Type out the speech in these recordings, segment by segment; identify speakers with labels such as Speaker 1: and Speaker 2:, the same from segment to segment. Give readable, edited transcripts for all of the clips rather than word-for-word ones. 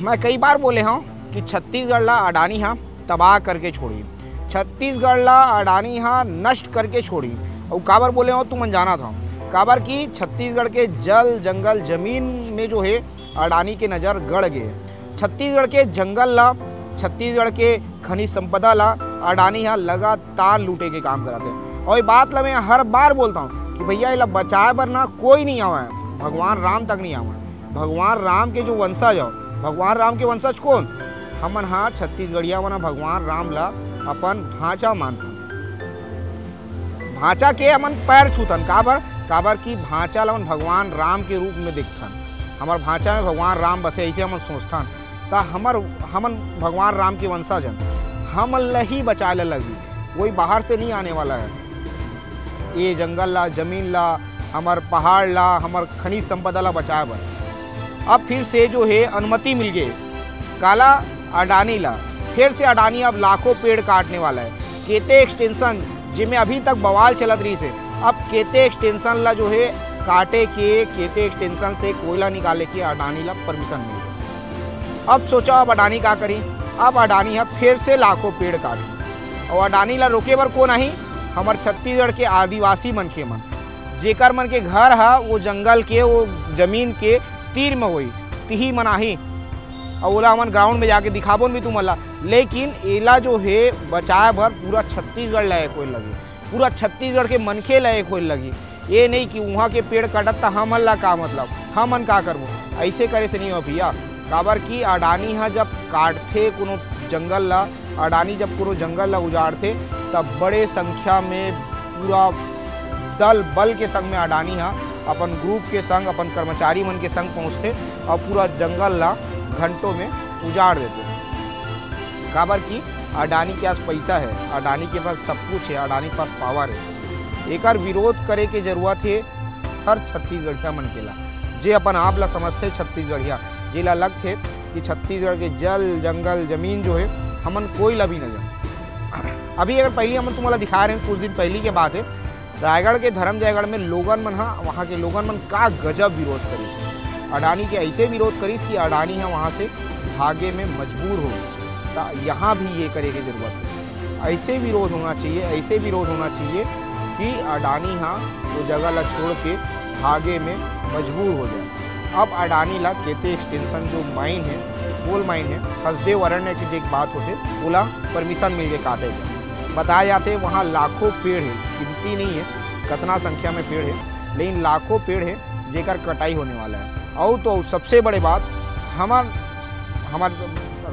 Speaker 1: मैं कई बार बोले हूँ कि छत्तीसगढ़ ला अडानी हाँ तबाह करके छोड़ी, छत्तीसगढ़ ला अडानी हाँ नष्ट करके छोड़ी। और काबर बोले हो तुम अनजाना था, काबर की छत्तीसगढ़ के जल जंगल जमीन में जो है अडानी के नज़र गड़ गए। छत्तीसगढ़ के जंगल ला, छत्तीसगढ़ के खनिज संपदा ला अडानी हाँ लगातार लूटे के काम कराते हैं। और ये बात ला मैं हर बार बोलता हूँ कि भैया इला बचाए बर ना कोई नहीं आवा है, भगवान राम तक नहीं आवा है। भगवान राम के जो वंशज हो, भगवान राम के वंशज कौन? हमन हाँ छत्तीसगढ़िया मना भगवान राम ला अपन ढांचा मानथन, भांचा के हमन पैर छूथन। काबर की भांचा ला भगवान राम के रूप में दिखथन। हमार भांचा में भगवान राम बसे ऐसे हमन सोचथन। ता हमन भगवान राम के वंशज हन, हमन ला ही बचाए ला लगी, कोई बाहर से नहीं आने वाला है। ये जंगल ला, जमीन ला, हमार पहाड़ ला, हमार खनिज संपदा ला बचाए बर अब फिर से जो है अनुमति मिल गई काला अडानी ला। फिर से अडानी अब लाखों पेड़ काटने वाला है। केते एक्सटेंशन जिनमें अभी तक बवाल चलत रही से, अब केते एक्सटेंशन ला जो है काटे के, केते एक्सटेंशन से कोयला निकाले के अडानी ला परमिशन मिल गई। अब सोचो अब अडानी क्या करी, अब अडानी अब फिर से लाखों पेड़ काटी। और अडानी ला रोके बर कौन आई? हमार छत्तीसगढ़ के आदिवासी मनखे मन, जेकर मन के घर है वो जंगल के, वो जमीन के तीर में हुई तिही मनाही। और ओला हमन ग्राउंड में जाके दिखाबो भी तुम ला, लेकिन एला जो है बचाए भर पूरा छत्तीसगढ़ लाए कोई लगी, पूरा छत्तीसगढ़ के मनखे लाए कोई लगी। ये नहीं कि वहाँ के पेड़ कटत हमन ला का मतलब, हमन का करबो, ऐसे करे से नहीं हो भैया। काबर की अडानी हाँ जब काटथे कोनो जंगल ला, अडानी जब कोनो जंगल ला उजाड़थे तब बड़े संख्या में पूरा दल बल के संग में अडानी हाँ अपन ग्रुप के संग, अपन कर्मचारी मन के संग पहुँचते और पूरा जंगल ला घंटों में उजाड़ देते। काबर की अडानी के पास पैसा है, अडानी के पास सब कुछ है, अडानी के पास पावर है। एकर विरोध करे के जरूरत है हर छत्तीसगढ़िया मन के ला, जे अपन आप ला समझते छत्तीसगढ़िया, जेला लगते कि छत्तीसगढ़ के जल जंगल जमीन जो है हमन कोई ला भी न जाए। अभी अगर पहले हम तुम्हारा दिखा रहे हैं, कुछ दिन पहले की बात है, रायगढ़ के धर्म जयगढ़ में लोगन मन हाँ वहाँ के लोगन मन का गजब विरोध करी, अडानी के ऐसे विरोध करीस कि अडानी हाँ वहाँ से भागे में मजबूर हो गई। तो यहाँ भी ये करे की जरूरत है, ऐसे विरोध होना चाहिए, ऐसे विरोध होना चाहिए कि अडानी हाँ वो जगह ला छोड़ के भागे में मजबूर हो जाए। अब अडानी ला केते एक्सटेंशन जो माइन है, कोल माइन है, हसदेव अरण्य की एक बात होते ओला परमिशन मिल गए काटे के। बताया जाते वहाँ लाखों पेड़ है, गिनती नहीं है कितना संख्या में पेड़ है, लेकिन लाखों पेड़ है जेकर कटाई होने वाला है। और तो सबसे बड़े बात हमार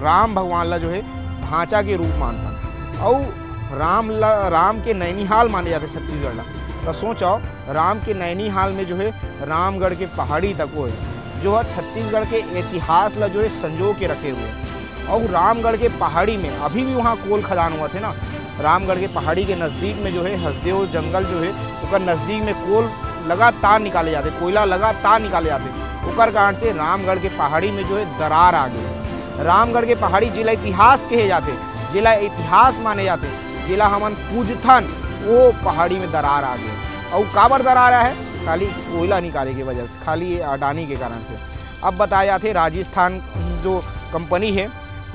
Speaker 1: राम भगवान ला जो है भांचा के रूप मानता, और राम के नैनीहाल माने जाते छत्तीसगढ़ ला। तो सोचो राम के नैनीहाल में जो है रामगढ़ के पहाड़ी तक वो है जो है छत्तीसगढ़ के इतिहास ला जो है संजो के रखे हुए हैं। और रामगढ़ के पहाड़ी में अभी भी वहाँ कोल खदान हुआ थे ना, रामगढ़ के पहाड़ी के नज़दीक में जो है हसदेव जंगल जो है उसका नज़दीक में कोल लगातार निकाले जाते, कोयला लगातार निकाले जाते। उकर कारण से रामगढ़ के पहाड़ी में जो है दरार आ गई। रामगढ़ के पहाड़ी जिला इतिहास कहे जाते, जिला इतिहास माने जाते, जिला हमन पूजथन, वो पहाड़ी में दरार आ गई। और काबर दरार आया है? खाली कोयला निकाले की वजह से, खाली अडानी के कारण से। अब बताया जाते राजस्थान जो कंपनी है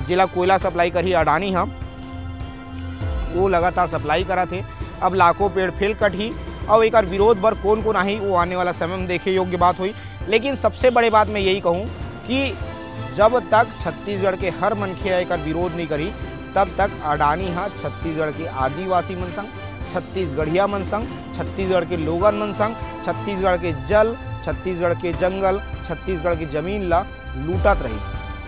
Speaker 1: जिला कोयला सप्लाई करी अडानी हम, वो लगातार सप्लाई करा थे। अब लाखों पेड़ फिर कटी और एक विरोध बर कौन कौन आई वो आने वाला समय में देखे योग्य बात हुई। लेकिन सबसे बड़े बात मैं यही कहूँ कि जब तक छत्तीसगढ़ के हर मनखे एक विरोध नहीं करी तब तक अडानी हाँ छत्तीसगढ़ के आदिवासी मन संग, छत्तीसगढ़िया मन संग, छत्तीसगढ़ के लोगन मन संग, छत्तीसगढ़ के जल, छत्तीसगढ़ के जंगल, छत्तीसगढ़ की जमीन ला लूटत रही,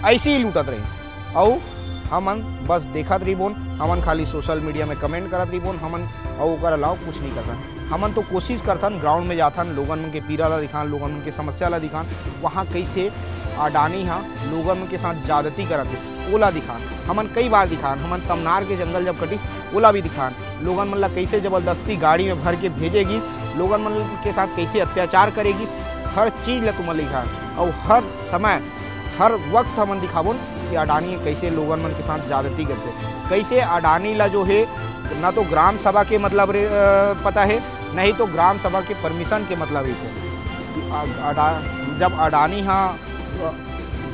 Speaker 1: ऐसी ही लूटत रही। और हमन बस देखत रही बोन, हमन खाली सोशल मीडिया में कमेंट करत रही बोन, हमन और ओकर अलावा कुछ नहीं करता। हमन तो कोशिश करथन ग्राउंड में जाथन, लोगन मन के पीड़ा ला दिखान, लोगन मन के समस्या ला दिखान, वहाँ कैसे अडानी हाँ लोगन मन के साथ ज्यादती करत है ओला दिखान। हमन कई बार दिखान, हमन तमनार के जंगल जब कटिस ओला भी दिखान, लोगन मन ला कैसे ज़बरदस्ती गाड़ी में भर के भेजेगी, लोगन मन के साथ कैसे अत्याचार करेगी, हर चीज़ ला तुम दिखान। और हर समय हर वक्त हमन दिखाबोन कि अडानी कैसे लोगन मन के साथ ज्यादती करते, कैसे अडानी ला जो है ना तो ग्राम सभा के मतलब पता है, नहीं तो ग्राम सभा के परमिशन के मतलब ही थे। जब अडानी हाँ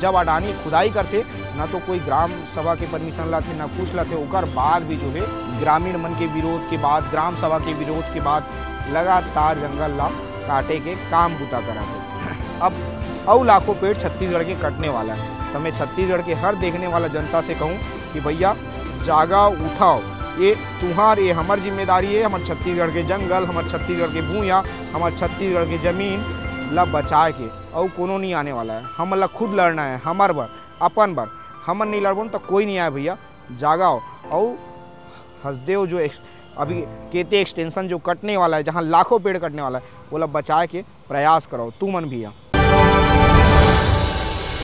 Speaker 1: जब अडानी खुदाई करते ना तो कोई ग्राम सभा के परमिशन लाते ना कुछ लाते, ओकर बाद भी जो है ग्रामीण मन के विरोध के बाद, ग्राम सभा के विरोध के बाद लगातार जंगल ला काटे के काम बुता कराते। अब लाखों पेड़ छत्तीसगढ़ के कटने वाला है। तो मैं छत्तीसगढ़ के हर देखने वाला जनता से कहूँ कि भैया जागा उठाओ, ये तुम्हार ये हमार जिम्मेदारी है। हमारे छत्तीसगढ़ के जंगल, हमारे छत्तीसगढ़ के भूया, हमारे छत्तीसगढ़ के जमीन ला बचाए के, और कोनो नहीं आने वाला है। हम ला खुद लड़ना है, हमार बर अपन बर। हमन नहीं लड़बो तो कोई नहीं आए भैया, जागाओ। और हसदेव जो अभी केते एक्सटेंशन जो कटने वाला है, जहाँ लाखों पेड़ कटने वाला है, वो ला बचाए के प्रयास करो, तू मन भैया।